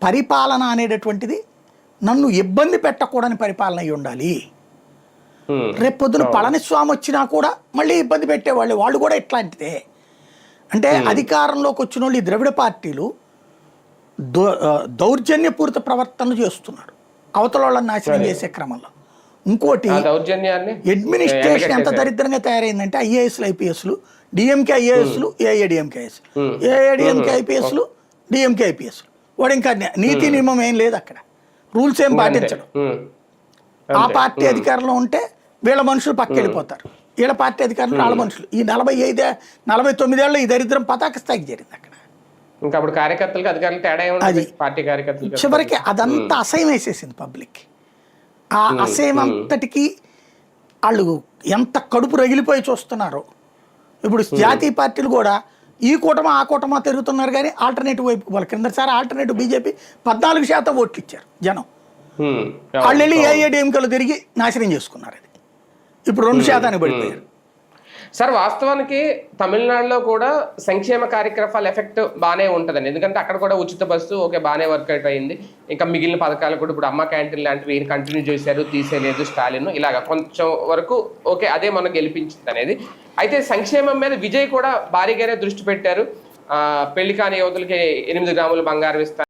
పరిపాలన అనేటటువంటిది నన్ను ఇబ్బంది పెట్టకూడని పరిపాలన అయి ఉండాలి. రేపు పొద్దున పళనిస్వామి వచ్చినా కూడా మళ్ళీ ఇబ్బంది పెట్టేవాళ్ళు, వాళ్ళు కూడా ఇట్లాంటిదే. అంటే అధికారంలోకి వచ్చిన వాళ్ళు ఈ ద్రవిడ పార్టీలు దౌర్జన్యపూరిత ప్రవర్తనలు చేస్తున్నారు అవతల వాళ్ళని నాశనం చేసే క్రమంలో. ఇంకోటి అడ్మినిస్ట్రేషన్ ఎంత దరిద్రంగా తయారైందంటే ఐఏఎస్లు ఐపీఎస్లు, డిఎంకే ఐఏఎస్లు, ఏఐడిఎంకే ఐఎస్లు, ఏఐడిఎంకే ఐపీఎస్లు, డిఎంకే ఐపీఎస్లు. వాడు ఇంకా నీతి నియమం ఏం లేదు అక్కడ, రూల్స్ ఏం పాటించడం. ఆ పార్టీ అధికారంలో ఉంటే వీళ్ళ మనుషులు పక్క వెళ్ళిపోతారు, వీళ్ళ పార్టీ అధికారంలో వాళ్ళ మనుషులు. ఈ 49 ఏళ్ళు ఈ దరిద్రం పతాక స్థాయికి చేరింది అక్కడ. చివరికి అదంతా అసహ్యం వేసేసింది పబ్లిక్. ఆ అసహ్యం అంతటికి వాళ్ళు ఎంత కడుపు రగిలిపోయి చూస్తున్నారో. ఇప్పుడు జాతీయ పార్టీలు కూడా ఈ కూటమా ఆ కూటమా తిరుగుతున్నారు, కానీ ఆల్టర్నేటివ్ వైపు వాళ్ళ కిందసారి ఆల్టర్నేటివ్ బీజేపీ 14% ఓట్లు ఇచ్చారు జనం. వాళ్ళు వెళ్ళి ఏఐడిఎంకేలో తిరిగి నాశనం చేసుకున్నారు. అది ఇప్పుడు 2% పడిపోయారు. సార్ వాస్తవానికి తమిళనాడులో కూడా సంక్షేమ కార్యక్రమాల ఎఫెక్ట్ బాగానే ఉంటుందండి. ఎందుకంటే అక్కడ కూడా ఉచిత బస్సు ఓకే బాగానే వర్కౌట్ అయింది. ఇంకా మిగిలిన పథకాలు కూడా ఇప్పుడు అమ్మ క్యాంటీన్ లాంటివి కంటిన్యూ చేశారు, తీసేయలేదు స్టాలిన్, ఇలాగ కొంచెం వరకు ఓకే అదే మనకు గెలిపించింది అనేది. అయితే సంక్షేమం మీద విజయ్ కూడా భారీగానే దృష్టి పెట్టారు. పెళ్లి కాని యువతులకి 8 గ్రాముల బంగారం ఇస్తారు.